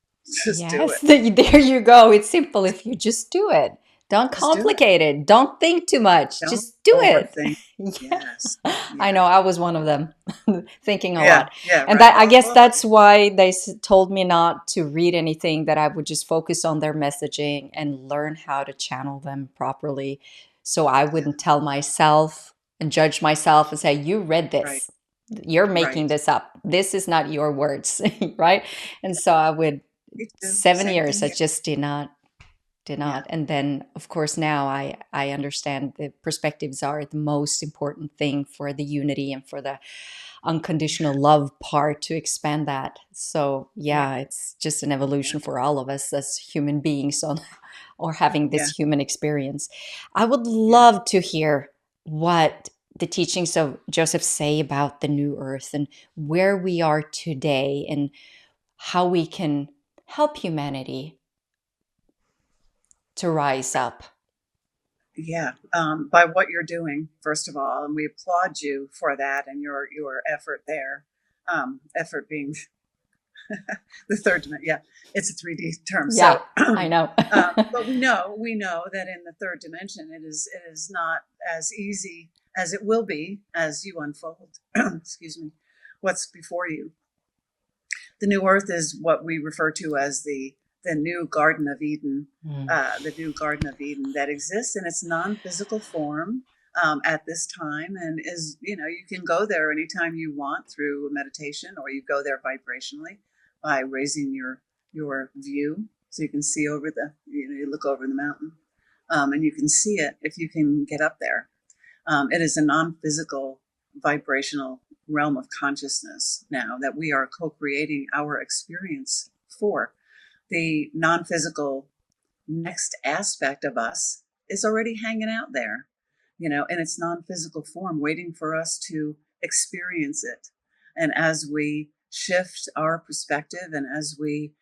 Just do Yes. it. There you go. It's simple if you just do it. Don't Just do it. complicate it. Don't think too much. Don't Just do it. overthink. Yeah. Yes. I Yeah. know I was one of them, thinking a Yeah. lot. Yeah. And Right. that, I guess All of that's us. why they told me not to read anything, that I would just focus on their messaging and learn how to channel them properly. So I Yeah. wouldn't tell myself and judge myself and say, you read Right. this. You're making Right. this up. This is not your words, right? And so I would, Me too. 7 years, Same I here. just did Yeah. not. And then, of course, now I understand the perspectives are the most important thing for the unity and for the Yeah. unconditional love part, to expand that. So Yeah. yeah, it's just an Yeah. evolution for all of us as human beings on or having Yeah. this human experience. I would Yeah. love to hear what the teachings of Joseph say about the new earth and where we are today and how we can help humanity to rise up. Yeah. By what you're doing, first of all, and we applaud you for that and your effort there. Effort being the third dimension. Yeah, it's a 3D term. Yeah, So, I know. but we know that in the third dimension, it is not as easy as it will be as you unfold. Excuse me. What's before you? The new earth is what we refer to as the new Garden of Eden, Mm. the new Garden of Eden that exists in its non-physical form at this time, and is you can go there anytime you want through meditation, or you go there vibrationally by raising your view so you can see over you look over the mountain, and you can see it if you can get up there. It is a non-physical vibrational realm of consciousness now that we are co-creating our experience for. The non-physical next aspect of us is already hanging out there, in its non-physical form, waiting for us to experience it. And as we shift our perspective and as we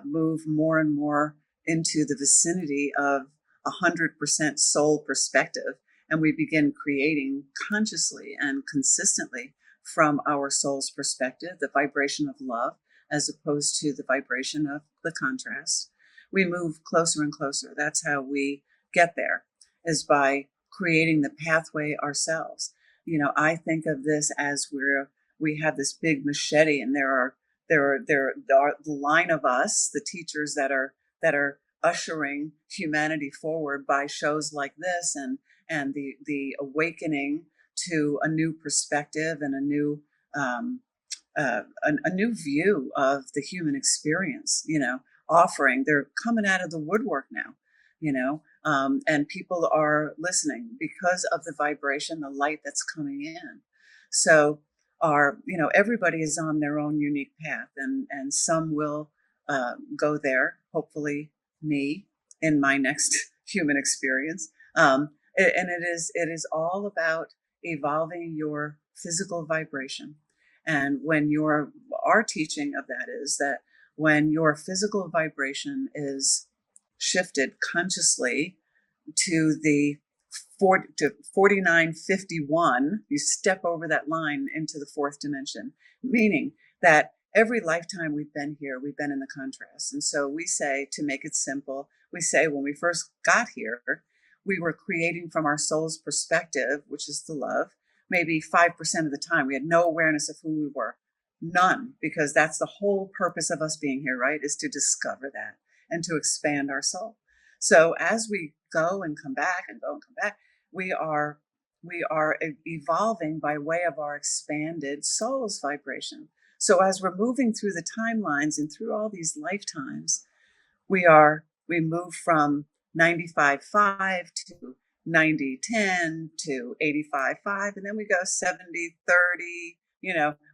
move more and more into the vicinity of 100% soul perspective, and we begin creating consciously and consistently from our soul's perspective, the vibration of love, as opposed to the vibration of the contrast, we move closer and closer. That's how we get there, is by creating the pathway ourselves. I think of this as we're we have this big machete, and there are the line of us, the teachers that are ushering humanity forward by shows like this, and the awakening to a new perspective and um, a new view of the human experience, offering. They're coming out of the woodwork now, and people are listening because of the vibration, the light that's coming in. So everybody is on their own unique path, and some will go there, hopefully me in my next human experience. And it is all about evolving your physical vibration. And when our teaching of that is that when your physical vibration is shifted consciously to the 4951, you step over that line into the fourth dimension, meaning that every lifetime we've been here, we've been in the contrast. And so we say, to make it simple, we say when we first got here, we were creating from our soul's perspective, which is the love. Maybe 5% of the time we had no awareness of who we were. None, because that's the whole purpose of us being here, right? Is to discover that and to expand our soul. So as we go and come back and go and come back, we are evolving by way of our expanded soul's vibration. So as we're moving through the timelines and through all these lifetimes, we move from 95-5 to 90-10 to 85-5, and then we go 70-30.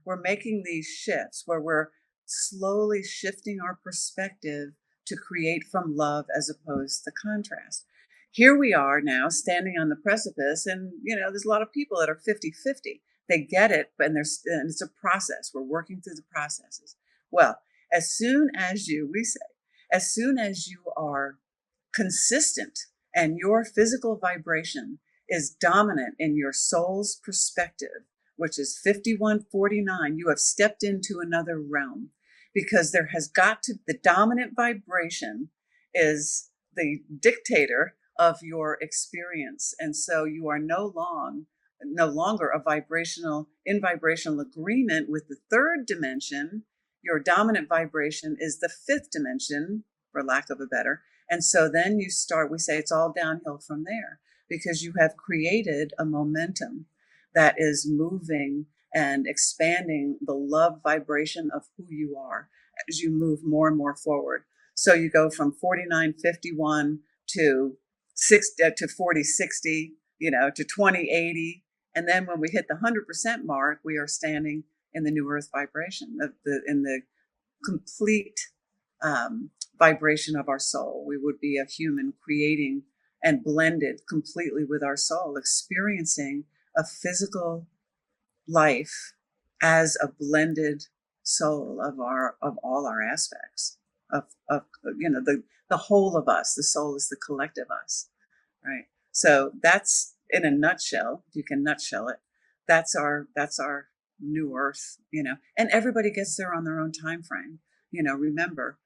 We're making these shifts where we're slowly shifting our perspective to create from love as opposed to contrast. Here we are now standing on the precipice, and there's a lot of people that are 50-50. They get it, and it's a process. We're working through the processes. Well, as soon as you are consistent and your physical vibration is dominant in your soul's perspective, which is 5149, you have stepped into another realm, because the dominant vibration is the dictator of your experience. And so you are no longer in vibrational agreement with the third dimension. Your dominant vibration is the fifth dimension, for lack of a better. And so then we say it's all downhill from there, because you have created a momentum that is moving and expanding the love vibration of who you are as you move more and more forward. So you go from 49-51 to 40-60, to 20-80. And then when we hit the 100% mark, we are standing in the new earth vibration, in the complete vibration of our soul. We would be a human creating and blended completely with our soul, experiencing a physical life as a blended soul of all our aspects of the whole of us. The soul is the collective us, right? So that's, in a nutshell, if you can nutshell it, that's our new earth, and everybody gets there on their own time frame. Remember,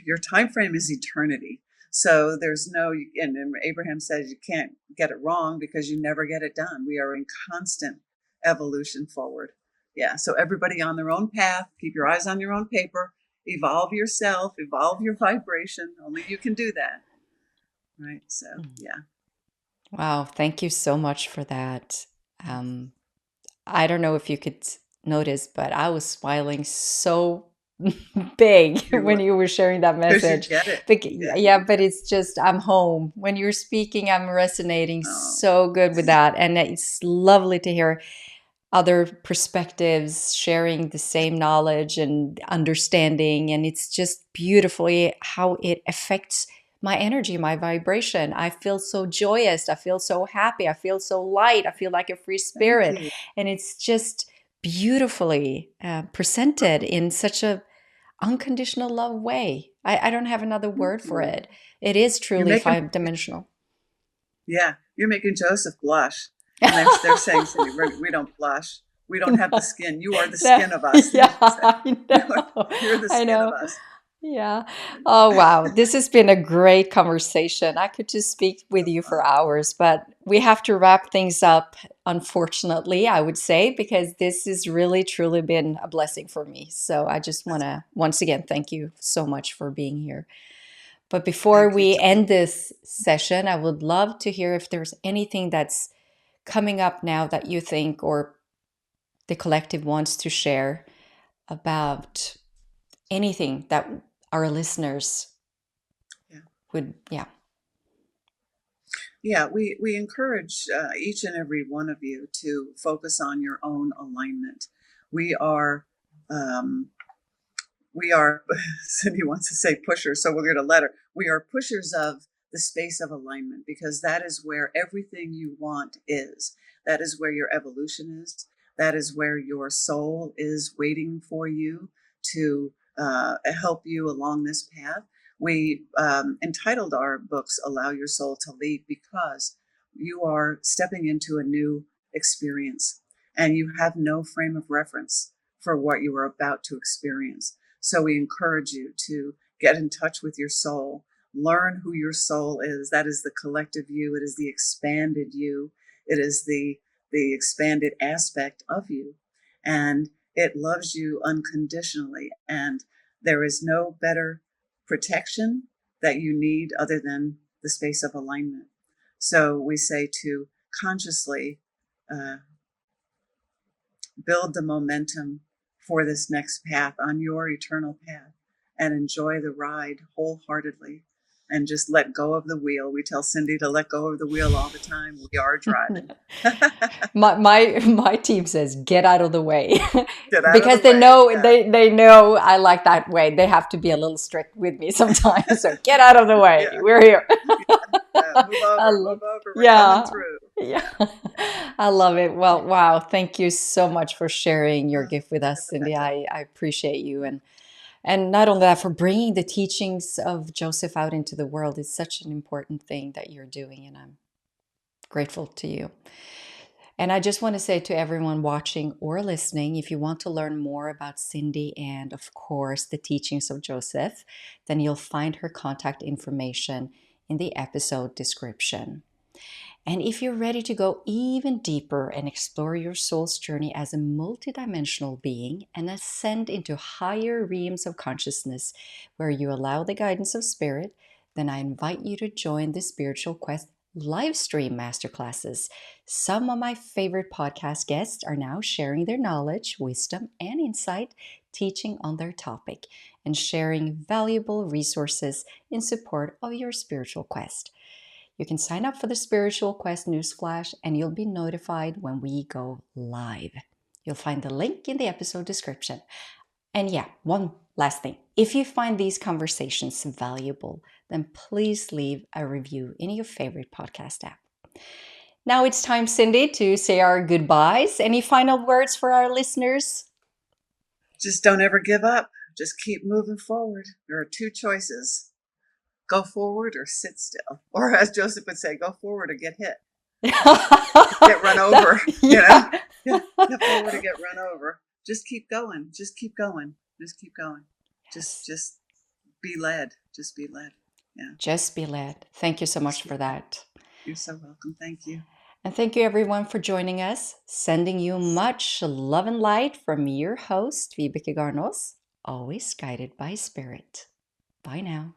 your time frame is eternity. So there's and Abraham says you can't get it wrong because you never get it done. We are in constant evolution forward. Yeah. So everybody on their own path, keep your eyes on your own paper, evolve yourself, evolve your vibration. Only you can do that. Right. So, yeah. Wow. Thank you so much for that. I don't know if you could notice, but I was smiling so big when you were sharing that message. You get it. But it's just, I'm home. When you're speaking, I'm resonating so good with that. And it's lovely to hear other perspectives sharing the same knowledge and understanding. And it's just beautifully how it affects my energy, my vibration. I feel so joyous. I feel so happy. I feel so light. I feel like a free spirit. And it's just beautifully presented in such a unconditional love way. I don't have another word for it. It is truly five-dimensional. Yeah, you're making Joseph blush. And they're saying, Cindy, we don't blush. We don't have the skin. You are the skin of us. Yeah, I know. You're the skin of us. Yeah. Oh, wow. This has been a great conversation. I could just speak with you for hours, but we have to wrap things up, unfortunately, I would say, because this has really, truly been a blessing for me. So I just want to once again thank you so much for being here. But before Thank you. we end this session, I would love to hear if there's anything that's coming up now that you think or the collective wants to share about anything that our listeners Yeah. would, yeah. Yeah, we encourage each and every one of you to focus on your own alignment. We are um, we are Cindy wants to say pushers, so we're going to let her. We are pushers of the space of alignment because that is where everything you want is. That is where your evolution is. That is where your soul is waiting for you to help you along this path. We entitled our books Allow Your Soul to Lead because you are stepping into a new experience and you have no frame of reference for what you are about to experience. So we encourage you to get in touch with your soul, learn who your soul is. That is the collective you, it is the expanded you, it is the expanded aspect of you. And it loves you unconditionally. And there is no better protection that you need other than the space of alignment. So we say to consciously uh, build the momentum for this next path on your eternal path and enjoy the ride wholeheartedly and just let go of the wheel. We tell Cindy to let go of the wheel all the time. We are driving. My team says get out of the way Get out of because the way. Yeah. they know I like that way. They have to be a little strict with me sometimes. So get out of the way. Yeah. We're here. Yeah. Move I over, love, move over. We're coming yeah. through. Yeah. Yeah. I love it. Well, wow. Thank you so much for sharing your Oh, gift with us, Cindy. Peta. I appreciate you. And not only that, for bringing the teachings of Joseph out into the world. It's such an important thing that you're doing. And I'm grateful to you. And I just want to say to everyone watching or listening, if you want to learn more about Cindy and, of course, the teachings of Joseph, then you'll find her contact information in the episode description. And if you're ready to go even deeper and explore your soul's journey as a multidimensional being and ascend into higher realms of consciousness where you allow the guidance of spirit, then I invite you to join the Spiritual Quest live stream masterclasses. Some of my favorite podcast guests are now sharing their knowledge, wisdom, and insight, teaching on their topic, and sharing valuable resources in support of your spiritual quest. You can sign up for the Spiritual Quest newsflash and you'll be notified when we go live. You'll find the link in the episode description. And yeah, one last thing. If you find these conversations valuable, then please leave a review in your favorite podcast app. Now it's time, Cindy, to say our goodbyes. Any final words for our listeners? Just don't ever give up. Just keep moving forward. There are two choices: go forward or sit still. Or as Joseph would say, go forward or get hit. Get run over, Yeah. Yeah, get forward to get run over. Just keep going. Just keep going. Just keep going. Yes. Just be led. Just be led. Yeah. Just be led. Thank you so much Just be for led. that. You're so welcome. Thank you. And thank you everyone for joining us. Sending you much love and light from your host, Vibeke Garnos, always guided by spirit. Bye now.